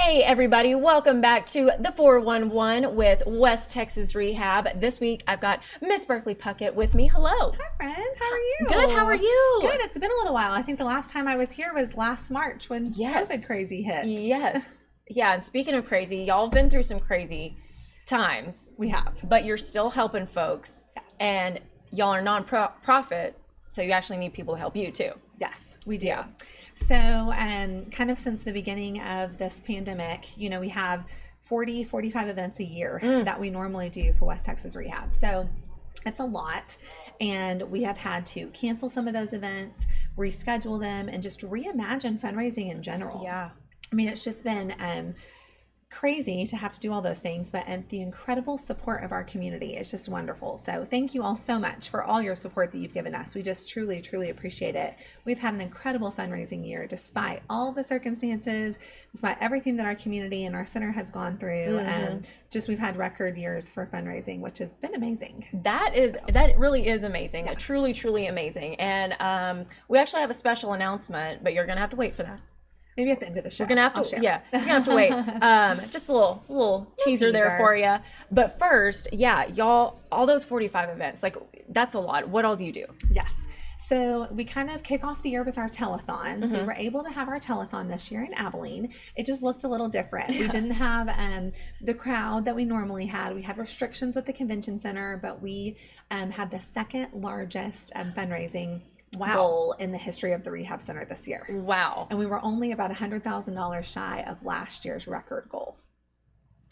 Hey everybody, welcome back to the 411 with West Texas Rehab. This week I've got Miss Berkeley Puckitt with me. Hello. Hi friend, how are you? Good, how are you? Good, it's been a little while. I think the last time I was here was last March when COVID crazy hit. Yes. Yeah, and speaking of crazy, y'all have been through some crazy times. We have. But you're still helping folks. Yes. And y'all are non-profit, so you actually need people to help you too. Yes, we do. Yeah. So kind of since the beginning of this pandemic, we have 45 events a year that we normally do for West Texas Rehab. So it's a lot. And we have had to cancel some of those events, reschedule them, and just reimagine fundraising in general. Yeah. I mean, it's just been crazy to have to do all those things, but the incredible support of our community is just wonderful. So thank you all so much for all your support that you've given us. We just truly, truly appreciate it. We've had an incredible fundraising year despite all the circumstances, despite everything that our community and our center has gone through. We've had record years for fundraising, which has been amazing. That really is amazing. Yes. Truly, truly amazing. And we actually have a special announcement, but you're going to have to wait for that. Maybe at the end of the show. We're gonna have to, you're gonna have to wait. Just a little teaser there for you. But first, y'all, all those 45 events, that's a lot. What all do you do? Yes. So we kind of kick off the year with our telethon. So we were able to have our telethon this year in Abilene. It just looked a little different. We didn't have the crowd that we normally had. We had restrictions with the convention center, but we had the second largest fundraising goal in the history of the rehab center this year. Wow. And we were only about $100,000 shy of last year's record goal.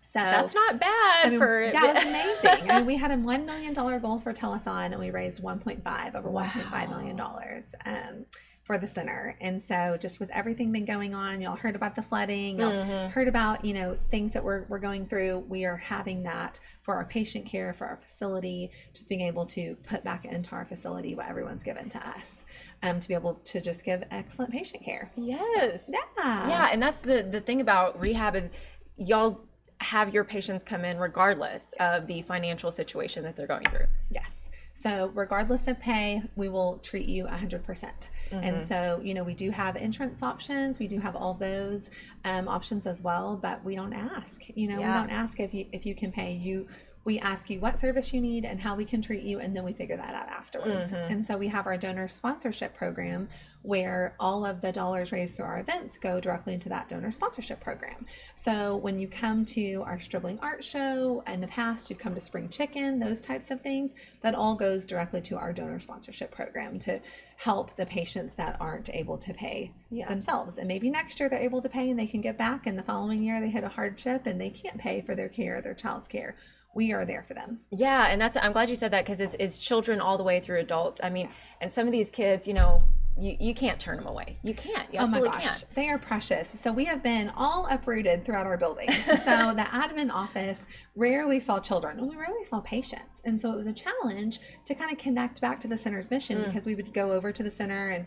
So that's not bad it was amazing. I mean, we had a $1 million goal for telethon and we raised over $1.5 million for the center. And so just with everything been going on, y'all heard about the flooding, y'all heard about, things that we're going through. We are having that for our patient care, for our facility, just being able to put back into our facility what everyone's given to us, to be able to just give excellent patient care. Yes. So, yeah. Yeah. And that's the thing about rehab is y'all have your patients come in regardless of the financial situation that they're going through. Yes. So regardless of pay, we will treat you 100%. And so, we do have insurance options. We do have all those options as well, but we don't ask, we don't ask if you can pay. We ask you what service you need and how we can treat you, and then we figure that out afterwards. And so we have our donor sponsorship program where all of the dollars raised through our events go directly into that donor sponsorship program. So when you come to our Stribling Art Show, in the past you've come to Spring Chicken, those types of things, that all goes directly to our donor sponsorship program to help the patients that aren't able to pay themselves. And maybe next year they're able to pay and they can give back, and the following year they hit a hardship and they can't pay for their care, their child's care. We are there for them. Yeah, and I'm glad you said that, because it's children all the way through adults. I mean, and some of these kids, you can't turn them away. You can't. You absolutely can't. They are precious. So we have been all uprooted throughout our building. So the admin office rarely saw children, and we rarely saw patients. And so it was a challenge to kind of connect back to the center's mission, because we would go over to the center and,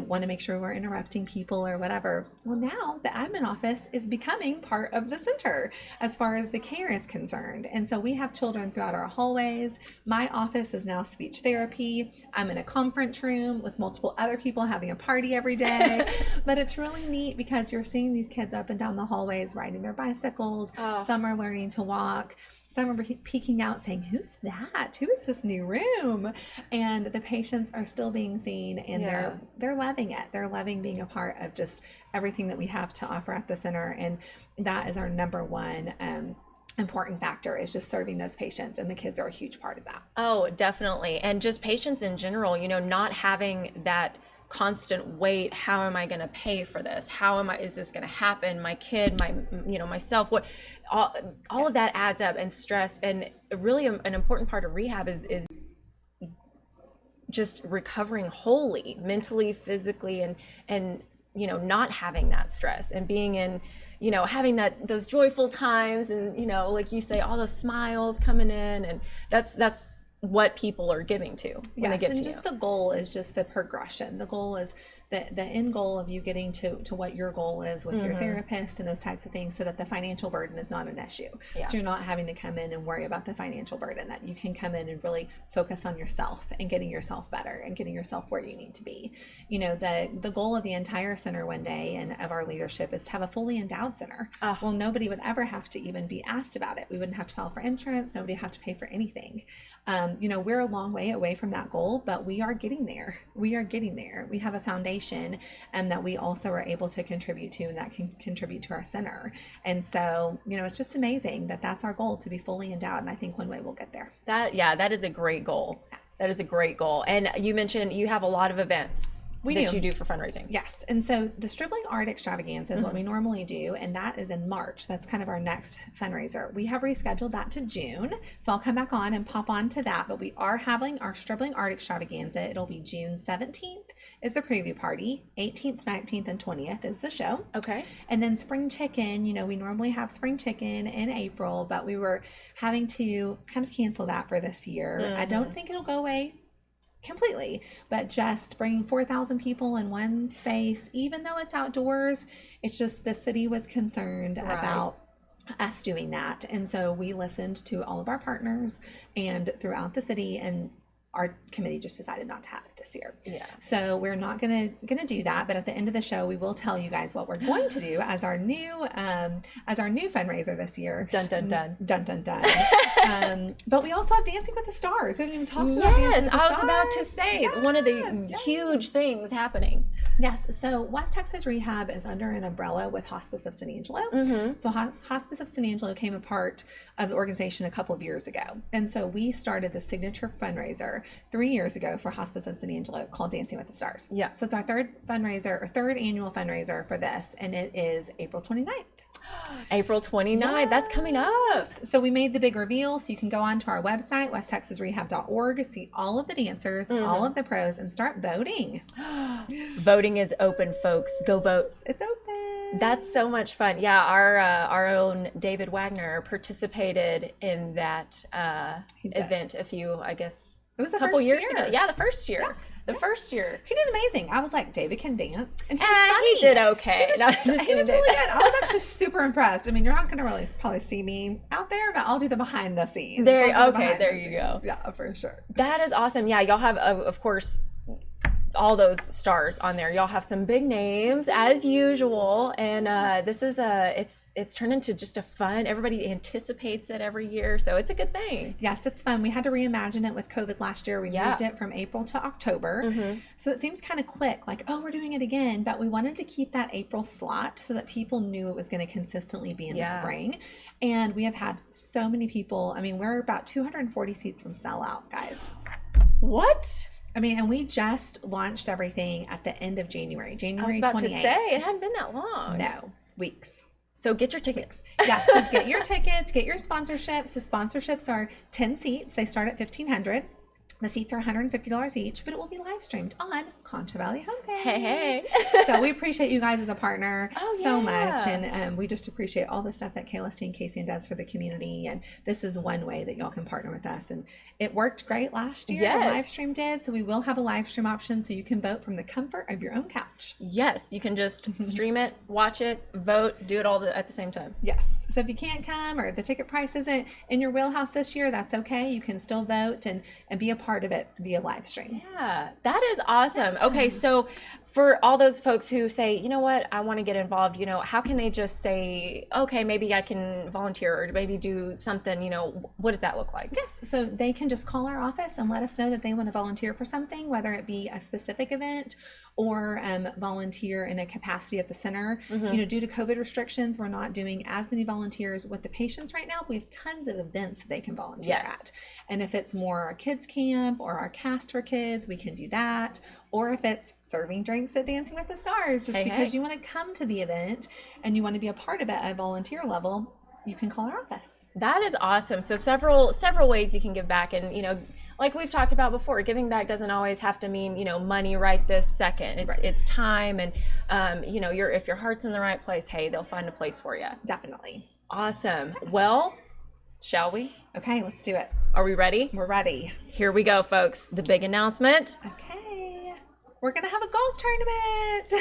want to make sure we're interrupting people or whatever. Well, now the admin office is becoming part of the center as far as the care is concerned. And so we have children throughout our hallways. My office is now speech therapy. I'm in a conference room with multiple other people having a party every day. But it's really neat because you're seeing these kids up and down the hallways riding their bicycles. Some are learning to walk. Some are peeking out saying, "Who's that? Who is this new room?" And the patients are still being seen, and they're loving it. They're loving being a part of just everything that we have to offer at the center. And that is our number one important factor, is just serving those patients, and the kids are a huge part of that. Oh, definitely. And just patients in general, not having that constant weight. How am I going to pay for this? Is this going to happen? My kid, myself, all of that adds up, and stress. And really an important part of rehab is just recovering wholly, mentally, physically, and not having that stress, and being in, having those joyful times, and, like you say, all those smiles coming in, and that's what people are giving to when they get to and just the goal is just the progression. The goal is the end goal of you getting to what your goal is with your therapist and those types of things, so that the financial burden is not an issue. Yeah. So you're not having to come in and worry about the financial burden, that you can come in and really focus on yourself and getting yourself better and getting yourself where you need to be. You know, the goal of the entire center one day and of our leadership is to have a fully endowed center. Well, nobody would ever have to even be asked about it. We wouldn't have to file for insurance. Nobody would have to pay for anything. You know, we're a long way away from that goal, but we are getting there. We are getting there. We have a foundation that we also are able to contribute to, and that can contribute to our center. And so, you know, it's just amazing that that's our goal, to be fully endowed. And I think one way we'll get there. That is a great goal. That is a great goal. And you mentioned you have a lot of events that you do for fundraising. Yes. And so the Stribling Art Extravaganza is what we normally do, and that is in March. That's kind of our next fundraiser. We have rescheduled that to June, so I'll come back on and pop on to that, but we are having our Stribling Art Extravaganza. It'll be June 17th is the preview party, 18th, 19th, and 20th is the show. Okay. And then Spring Chicken, you know, we normally have Spring Chicken in April, but we were having to kind of cancel that for this year. I don't think it'll go away completely, but just bringing 4,000 people in one space, even though it's outdoors, it's just the city was concerned about us doing that. And so we listened to all of our partners and throughout the city, and our committee just decided not to have it this year. Yeah. So we're not gonna do that, but at the end of the show, we will tell you guys what we're going to do as our new fundraiser this year. Dun dun dun. Dun dun dun. But we also have Dancing with the Stars. We haven't even talked about Dancing with the Stars. Yes, I was about to say one of the huge things happening. Yes. So West Texas Rehab is under an umbrella with Hospice of San Angelo. So Hospice of San Angelo came a part of the organization a couple of years ago. And so we started the signature fundraiser 3 years ago for Hospice of San Angelo called Dancing with the Stars. Yeah. So it's our third annual fundraiser for this, and it is April 29th. April 29th. That's coming up. So we made the big reveal, so you can go on to our website, westtexasrehab.org, see all of the dancers, all of the pros, and start voting. Voting is open, folks. Go vote. It's open. That's so much fun. Yeah, our own David Wagner participated in that event a few, I guess, it was a couple years year. ago. Yeah, the first year. Yeah. The first year. He did amazing. I was like, David can dance. And he did okay. He was really good. I was actually super impressed. I mean, you're not going to really probably see me out there, but I'll do the behind the scenes. There you go. Yeah, for sure. That is awesome. Yeah, y'all have, of course, all those stars on there. Y'all have some big names as usual, and this is it's turned into just a fun, everybody anticipates it every year, so it's a good thing. Yes, it's fun. We had to reimagine it with COVID last year. We moved it from April to October, so it seems kind of quick, like, oh, we're doing it again, but we wanted to keep that April slot so that people knew it was going to consistently be in the spring. And we have had so many people. I mean, we're about 240 seats from sellout, guys. What? I mean, and we just launched everything at the end of January 28th. I was about to say, it hadn't been that long. No, weeks. So get your tickets. Yeah, so get your tickets, get your sponsorships. The sponsorships are 10 seats. They start at $1,500. The seats are $150 each, but it will be live streamed on Concho Valley Homepage. Hey. So we appreciate you guys as a partner so much. And we just appreciate all the stuff that KLST and KSAN does for the community. And this is one way that y'all can partner with us. And it worked great last year. Yes. The live stream did. So we will have a live stream option so you can vote from the comfort of your own couch. Yes, you can just stream it, watch it, vote, do it all at the same time. Yes. So if you can't come or the ticket price isn't in your wheelhouse this year, that's okay. You can still vote and be a part of it via live stream. Yeah, that is awesome. Okay, so for all those folks who say, you know what, I want to get involved, you know, how can they just say, okay, maybe I can volunteer or maybe do something, you know, what does that look like? Yes, so they can just call our office and let us know that they want to volunteer for something, whether it be a specific event or volunteer in a capacity at the center. You know, due to COVID restrictions, we're not doing as many volunteers with the patients right now. We have tons of events that they can volunteer at. And if it's more our kids camp or our cast for kids, we can do that. Or if it's serving drinks at Dancing with the Stars, just because you want to come to the event and you want to be a part of it at volunteer level, you can call our office. That is awesome. So several ways you can give back. And, you know, like we've talked about before, giving back doesn't always have to mean, you know, money right this second. It's time. And, you know, if your heart's in the right place, hey, they'll find a place for you. Definitely. Awesome. Well, shall we? Okay, let's do it. Are we ready? We're ready. Here we go, folks. The big announcement. Okay. we're going to have a golf tournament.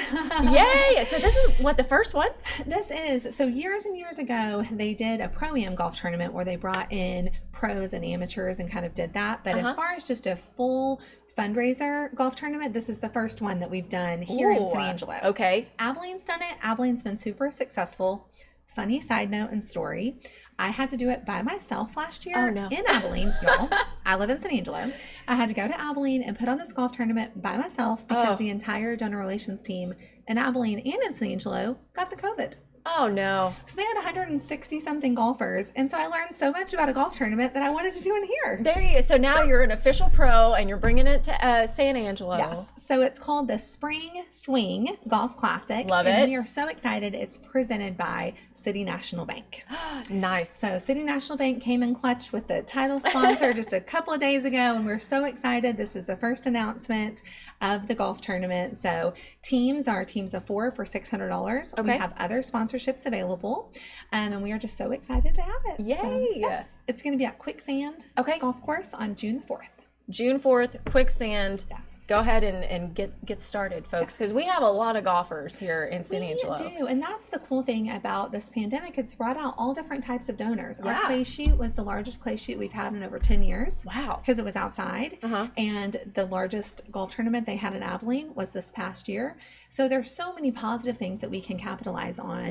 Yay! So this is what, the first one? This is, so years and years ago, they did a pro-am golf tournament where they brought in pros and amateurs and kind of did that. But as far as just a full fundraiser golf tournament, this is the first one that we've done here in San Angelo. Okay. Abilene's done it. Abilene's been super successful. Funny side note and story. I had to do it by myself last year in Abilene, y'all. I live in San Angelo. I had to go to Abilene and put on this golf tournament by myself because the entire donor relations team in Abilene and in San Angelo got the COVID. Oh, no. So they had 160 something golfers. And so I learned so much about a golf tournament that I wanted to do in here. There you go. So now you're an official pro and you're bringing it to San Angelo. Yes. So it's called the Spring Swing Golf Classic. Love and it. We are so excited. It's presented by City National Bank. Nice. So City National Bank came in clutch with the title sponsor just a couple of days ago, and we're so excited. This is the first announcement of the golf tournament. So teams are teams of 4 for $600. Okay. We have other sponsorships available, and we are just so excited to have it. Yay. So, yes, it's going to be at Quicksand Golf Course on June the 4th. June 4th, Quicksand. Yes. Go ahead and get started, folks, because we have a lot of golfers here in San Angelo. We do, and that's the cool thing about this pandemic. It's brought out all different types of donors. Yeah. Our clay shoot was the largest clay shoot we've had in over 10 years. Wow. Because it was outside. And the largest golf tournament they had in Abilene was this past year. So there's so many positive things that we can capitalize on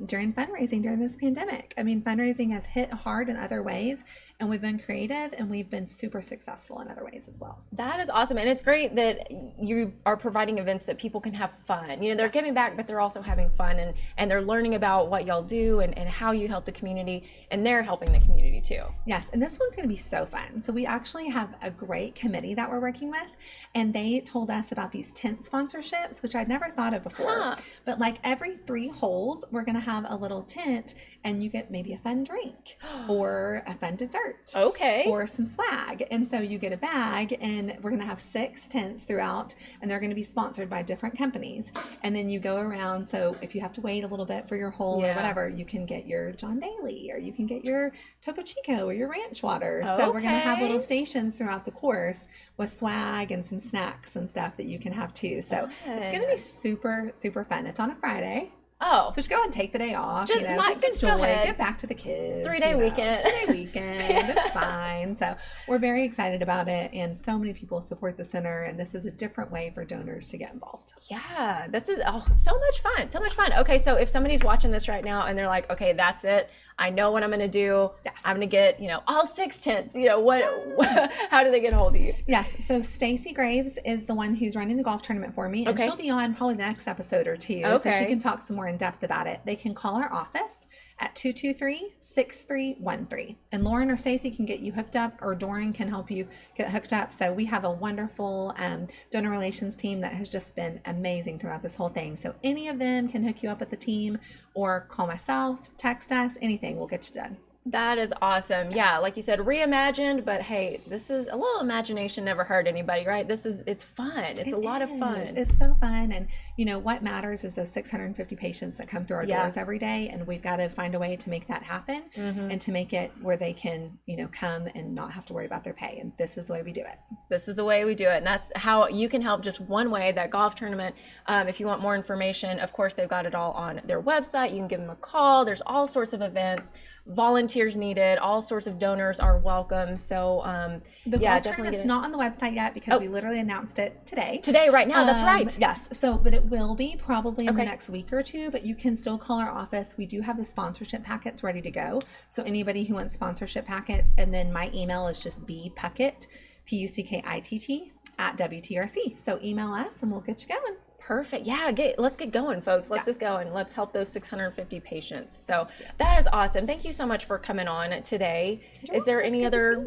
during fundraising during this pandemic. I mean, fundraising has hit hard in other ways, and we've been creative, and we've been super successful in other ways as well. That is awesome. And it's great that you are providing events that people can have fun. You know, they're giving back, but they're also having fun, and they're learning about what y'all do and how you help the community, and they're helping the community too. Yes, and this one's going to be so fun. So we actually have a great committee that we're working with, and they told us about these tent sponsorships, which I'd never thought of before. But like every 3 holes, we're going to have a little tent, and you get maybe a fun drink or a fun dessert. Okay. Or some swag. And so you get a bag, and we're going to have 6 tents throughout, and they're going to be sponsored by different companies. And then you go around. So if you have to wait a little bit for your hole or whatever, you can get your John Daly, or you can get your Topo Chico or your ranch water. So we're going to have little stations throughout the course with swag and some snacks and stuff that you can have too. So it's going to be super, super fun. It's on a Friday. Oh. So just go and take the day off. Just enjoy. go ahead. Get back to the kids. 3-day weekend. 3-day weekend. It's fine. So we're very excited about it. And so many people support the center. And this is a different way for donors to get involved. Yeah. This is so much fun. So much fun. Okay. So if somebody's watching this right now and they're like, okay, that's it. I know what I'm going to do. Yes. I'm going to get, all 6 tents. How do they get a hold of you? Yes. So Stacy Graves is the one who's running the golf tournament for me. And she'll be on probably the next episode or 2. Okay. So she can talk some more in depth about it. They can call our office at 223-6313. And Lauren or Stacy can get you hooked up, or Doran can help you get hooked up. So we have a wonderful donor relations team that has just been amazing throughout this whole thing. So any of them can hook you up with the team, or call myself, text us, anything. We'll get you done. That is awesome. Yeah, like you said, reimagined, but hey, this is a little imagination never hurt anybody, right? It's fun. It's a lot of fun. It's so fun. And what matters is those 650 patients that come through our doors every day. And we've got to find a way to make that happen and to make it where they can, come and not have to worry about their pay. And this is the way we do it. This is the way we do it. And that's how you can help, just one way, that golf tournament. If you want more information, of course, they've got it all on their website. You can give them a call. There's all sorts of events, volunteers needed, all sorts of donors are welcome. So the golf tournament's not on the website yet because we literally announced it today. Today, right now, that's right. Yes. So, but it will be probably in the next week or 2, but you can still call our office. We do have the sponsorship packets ready to go. So anybody who wants sponsorship packets, and then my email is just bpuckitt, Puckitt, @WTRC. So email us and we'll get you going. Perfect. Yeah, let's get going, folks. Let's just go and let's help those 650 patients. So that is awesome. Thank you so much for coming on today. Is there any other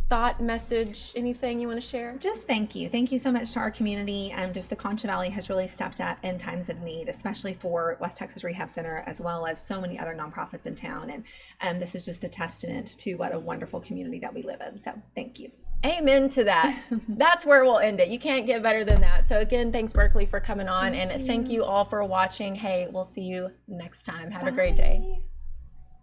thought, message, anything you want to share? Just thank you. Thank you so much to our community. Just the Concho Valley has really stepped up in times of need, especially for West Texas Rehab Center, as well as so many other nonprofits in town. And this is just a testament to what a wonderful community that we live in. So thank you. Amen to that. That's where we'll end it. You can't get better than that. So again, thanks Berkeley for coming on, and thank you all for watching. Hey, we'll see you next time. Have a great day.